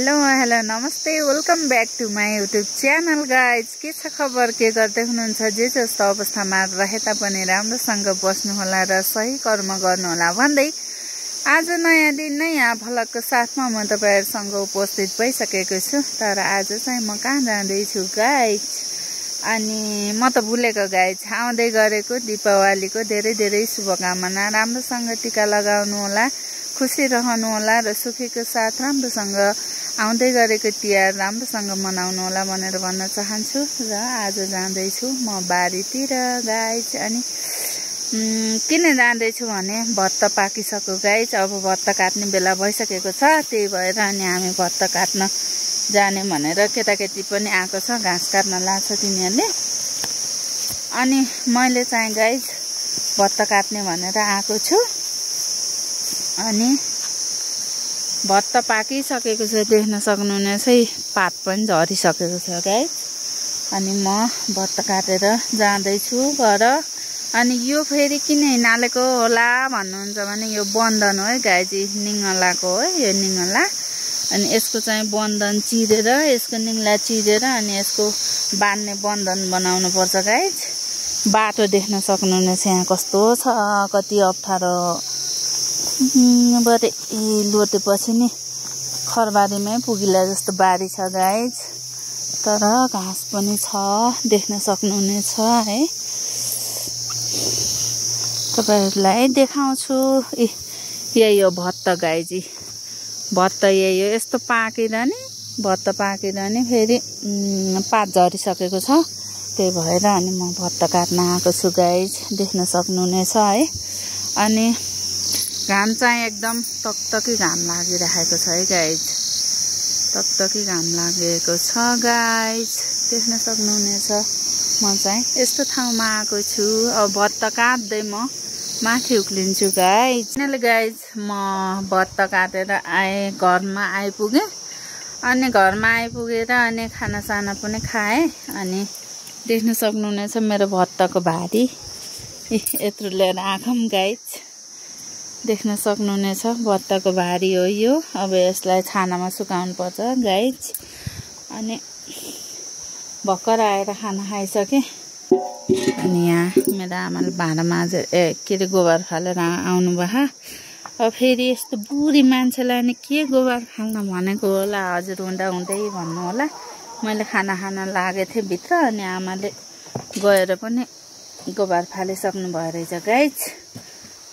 Hello नमस्ते welcome back to my YouTube channel guys. के छ खबर, के गर्दै हुनुहुन्छ? जे जस्तो अवस्थामा रहे तापनि राम्रोसँग बस्नुहोला र सही कर्म गर्नुहोला भन्दै आज नयाँ दिन नयाँ भ्लगको साथमा म तपाईहरुसँग उपस्थित भइसकेको छु। तर आज चाहिँ म कहाँ जाँदैछु गाइज, अनि म त भुलेको गाइज। आउँदै गरेको दीपावलीको धेरै धेरै शुभकामना। राम्रोसँग टीका लगाउनु होला, खुसी रहनु होला र सुखीको साथ राम्रोसँग आउँदै गरेको तिहार राम्रोसँग मनाउनु होला भनेर भन्न चाहन्छु। र आज जाँदैछु म बारीतिर गाइज। अनि किन जाँदैछु भने भत्त पाकिसक्यो गाइज। अब भत्त काट्ने बेला भइसकेको छ, त्यही भएर अनि हामी भत्त काट्न जाने भनेर केटाकेटी पनि आएको छ, घाँस काट्न लाग्छ तिनीहरूले। अनि मैले चाहिँ गाइज भत्त काट्ने भनेर आएको छु। अनि भत्त पाकिसकेको छ, देख्न सक्नुहुनेछ, पात पनि झरिसकेको छ गाइज। अनि म भत्त काटेर जाँदैछु घर। अनि यो फेरि किन हिँडालेको होला भन्नुहुन्छ भने यो बन्धन हो है गाइज, निङ्गलाको हो यो निङ्गला। अनि यसको चाहिँ बन्धन चिरेर, यसको निङ्ला चिरेर अनि यसको बान्ने बन्धन बनाउनु पर्छ गाइज। बाटो देख्न सक्नुहुनेछ यहाँ कस्तो छ, कति अप्ठ्यारो। बरे लोटेपछि नि खरबारीमै पुगिला जस्तो बारी छ गाइज। तर घाँस पनि छ, देख्न सक्नुहुनेछ है। तपाईहरुलाई देखाउँछु। यही हो भत्त गाइज, भत्त यही हो। यस्तो पाकेर नि भत्त पाकेर नि फेरि पात झरिसकेको छ, त्यही भएर अनि म भत्त काट्न आएको छु गाइज, देख्न सक्नुहुनेछ है। अनि घाम चाहिँ एकदम तकतकी घाम लागिरहेको छ है गाइज, तकतकी घाम लागेको छ गाइज, देख्न सक्नुहुनेछ। म चाहिँ यस्तो ठाउँमा आएको छु। अब भत्त काट्दै म माथि उक्लिन्छु गाइज। गाइज म भत्त काटेर आएँ, घरमा आइपुगेँ। अनि घरमा आइपुगेर अनि खानासाना पनि खाएँ। अनि देख्न सक्नुहुनेछ मेरो भत्तको भारी यत्रो लिएर आँखम गाइज, देख्न सक्नुहुनेछ। भत्तको भारी हो यो। अब यसलाई छानामा सुकाउनु पर्छ गाइज। अनि भर्खर आएर खाना खाइसकेँ। अनि यहाँ मेरो आमाले भाँडा माझेर के अरे गोबर फालेर आउनु भयो। अब फेरि यस्तो बुढी मान्छेलाई नि के गोबर फाल्न भनेको होला, हजुर हुँदा हुँदै भन्नु होला। मैले खाना खान लागेको थिएँ भित्र, अनि आमाले गएर पनि गोबर फालिसक्नु भयो रहेछ गाइज।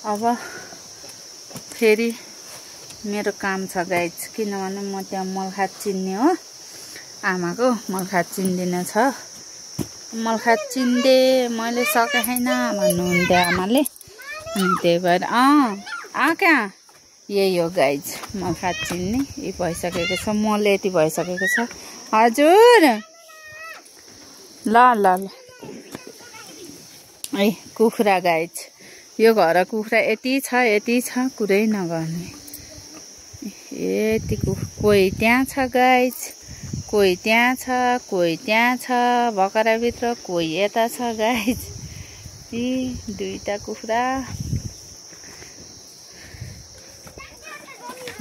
अब फेरि मेरो काम छ गाइज, किनभने म त्यहाँ मलखात चिन्ने हो, आमाको मलखात चिन्दिन छ। मलखात चिन्दे मैले सके छैन भन्नुहुन्थ्यो आमाले। अनि त्यही भएर कहाँ यही हो गाइज, मलखात चिन्ने यी भइसकेको छ, मल यति भइसकेको छ। हजुर ल ल ल है कुखुरा गाइज, यो घर कुखुरा यति छ कुरै नगर्ने। यति कोही त्यहाँ छ गाइज, कोही त्यहाँ छ, कोही त्यहाँ छ भकराभित्र, कोही यता छ गाइज। यी दुईटा कुखुरा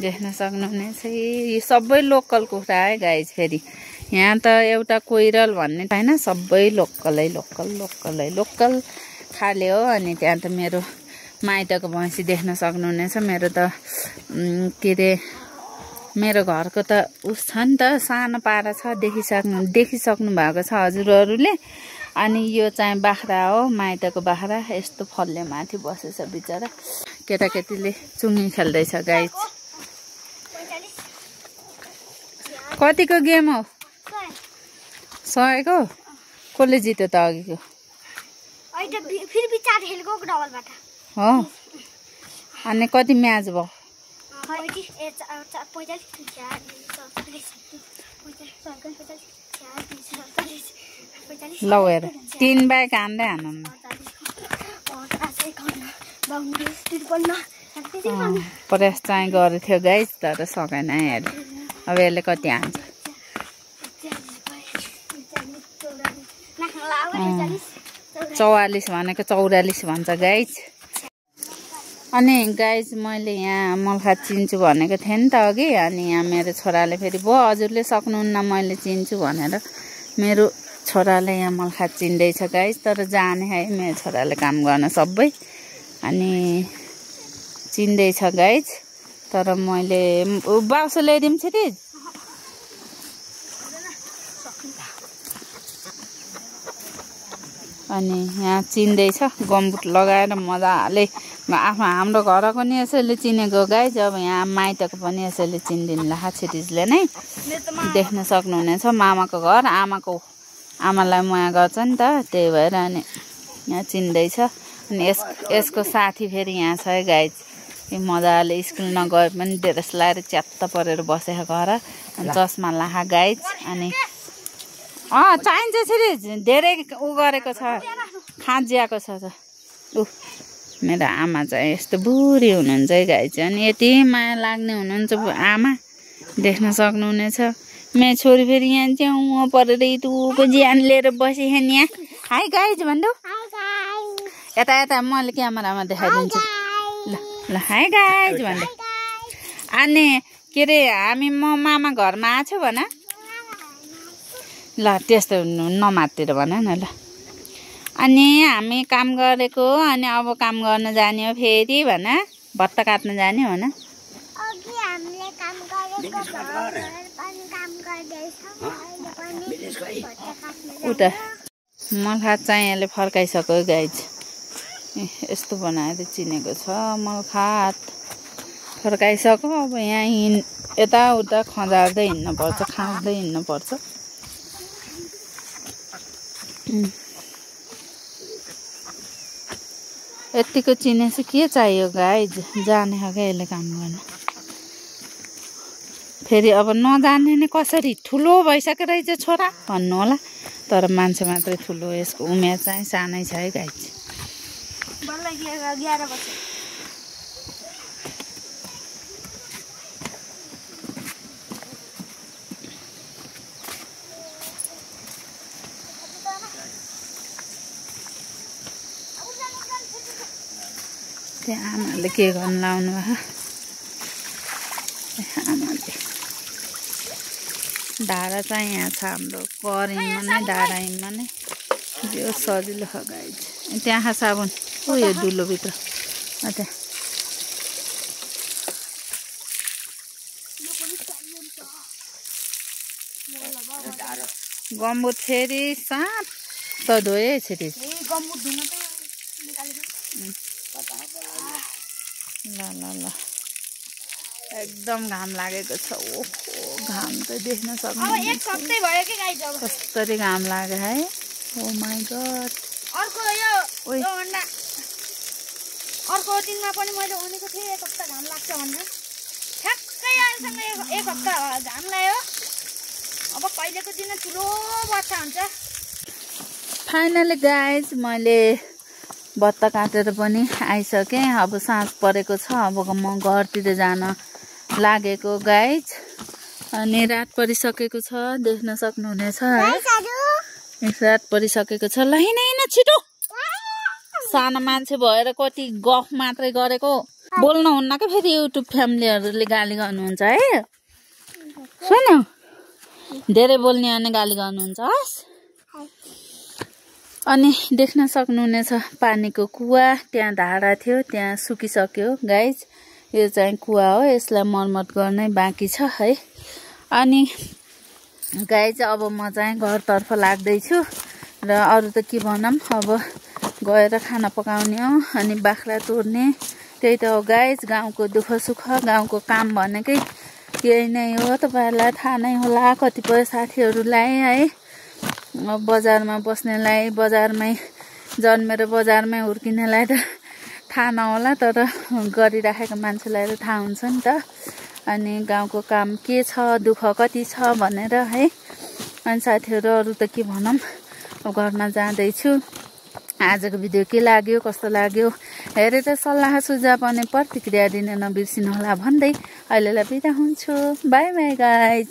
देख्न सक्नुहुनेछ। यो सबै लोकल कुखुरा है गाइज। फेरि यहाँ त एउटा कोइरल भन्ने छैन, सबै लोकलै लोकल खाले हो। अनि त्यहाँ त मेरो माइतको भैँसी देख्न सक्नुहुनेछ। मेरो त के अरे मेरो घरको त उस छ नि त, सानो पारा छ, देखिसक्नु भएको छ हजुरहरूले। अनि यो चाहिँ बाख्रा हो, माइतको बाख्रा। यस्तो फल्ले माथि बसेछ बिचरा, केटाकेटीले चुङ्गी खेल्दैछ गाइज। कतिको गेम हो? 100 को? कसले जित्यो त अघिको? हो। अनि कति म्याच भयो? ल हेर 3 बाइक हान्दै हानु। प्रयास चाहिँ गरेको थियो गाइज, तर सकेन हेर। अब यसले कति हान्छ? 44 भनेको 44 भन्छ गाइज। अनि गाइज मैले यहाँ मलखात चिन्छु भनेको थिएँ नि त अघि। अनि यहाँ मेरो छोराले फेरि भयो हजुरले सक्नुहुन्न मैले चिन्छु भनेर मेरो छोराले यहाँ मलखात चिन्दैछ गाइज। तर जाने है मेरो छोराले काम गर्न सबै अनि चिन्दैछ गाइज। तर मैले बाउसो ल्याइदिउँ छिरिज। अनि यहाँ चिन्दैछ गमबुट लगाएर मजाले। हाम्रो घरको नि यसैले चिनेको गाइज। अब यहाँ माइतको पनि यसैले चिन्दिनु ला छिरिजले नै देख्न सक्नुहुनेछ। मामाको घर आमालाई माया गर्छ नि त त्यही भएर अनि यहाँ चिन्दैछ। अनि यसको साथी फेरि यहाँ छ है गाइज। मजाले स्कुल नगए पनि ड्रेस लाएर च्यात्त परेर बसेको घर अनि चस्मा लाहा गाइज। अनि चाहिन्छ छिरिज धेरै उ गरेको छ खाँजिएको छ मेरो आमा चाहिँ यस्तो बुढी हुनुहुन्छ है गाइज। अनि यति माया लाग्ने हुनुहुन्छ आमा देख्न सक्नुहुनेछ। मेरो छोरी फेरि यहाँ च्याउ परेर इतुको ज्यान लिएर बसे यहाँ। हाई गाइज भन्नु यता यता मैले क्यामेरामा देखाइदिन्छु ल ल। हाई गाइज भन्दै। अनि के अरे हामी म मामा घरमा आएको छु भन ल। त्यस्तो नमातिर भन न ल। अनि हामी काम गरेको अनि अब काम गर्न जाने हो फेरि भन। भत्ता काट्न जाने भन। उता मलखात चाहिँ यसले फर्काइसक्यो गाइज। यस्तो बनाएर चिनेको छ मलखात फर्काइसक्यो। अब यहाँ यताउता खँजार्दै हिँड्नुपर्छ खाँच्दै हिँड्नुपर्छ। यतिको चिनेपछि के चाहियो गाइज। जाने हो क्या यसले काम गर्न। फेरि अब नजाने नै कसरी ठुलो भइसक्यो रहेछ छोरा भन्नु होला। तर मान्छे मात्रै ठुलो यसको उमेर चाहिँ सानै छ है गाइज। त्यहाँ आमाले के गर्नु लाउनु भयो आमाले। धारा चाहिँ यहाँ छ हाम्रो करिङमा नै धाराइङमा नै यो सजिलो छ गाइज। त्यहाँ साबुन यो दुलोभित्र त्यहाँ गम्बुट फेरि सात त धोए छिरी ल ल ल। एकदम घाम लागेको छ। ओहो घाम त देख्न सक्नुहुन्छ कस्तरी घाम लाग्यो है। ओ माई गड। अर्को दिनमा पनि मैले भनेको थिएँ एक हप्ता घाम लाग्छ भनेर। ठ्याक्कै आजसँग एक हप्ता घाम लाग्यो। अब कहिलेको दिन ठुलो वर्षा हुन्छ। फाइनली गाइज मैले भत्ता काटेर पनि आइसकेँ। अब साँझ परेको छ। अब म घरतिर जान लागेको गाइज। अनि रात परिसकेको छ देख्न सक्नुहुनेछ है। रात परिसकेको छ। ल हिँड हिँड छिटो। सानो मान्छे भएर कति गफ मात्रै गरेको बोल्नुहुन्न क्या। फेरि युट्युब फ्यामिलीहरूले गाली गर्नुहुन्छ है। सुन धेरै बोल्ने अनि गाली गर्नुहुन्छ हस्। अनि देख्न सक्नुहुनेछ पानीको कुवा। त्यहाँ धारा थियो त्यहाँ सुकिसक्यो गाइज। यो चाहिँ कुवा हो। यसलाई मर्मत गर्नै बाँकी छ है। अनि गाइज अब म चाहिँ घरतर्फ लाग्दैछु। र अरू त के भनौँ अब गएर खाना पकाउने हो अनि बाख्रा तोड्ने त्यही त हो गाइज। गाउँको दुःख सुख गाउँको काम भनेकै यही नै हो। तपाईँहरूलाई थाहा नै होला। कतिपय साथीहरूलाई है बजारमा बस्नेलाई बजारमै जन्मेर बजारमै हुर्किनेलाई त थाहा नहोला। तर गरिराखेको मान्छेलाई त थाहा हुन्छ नि त। अनि गाउँको काम के छ दुःख कति छ भनेर है। अनि साथीहरू अरू त के भनौँ। अब घरमा जाँदैछु। आजको भिडियो के लाग्यो कस्तो लाग्यो हेरेर सल्लाह सुझाव अनि प्रतिक्रिया दिन नबिर्सिनु होला भन्दै अहिलेलाई बिदा हुन्छु। By by guys.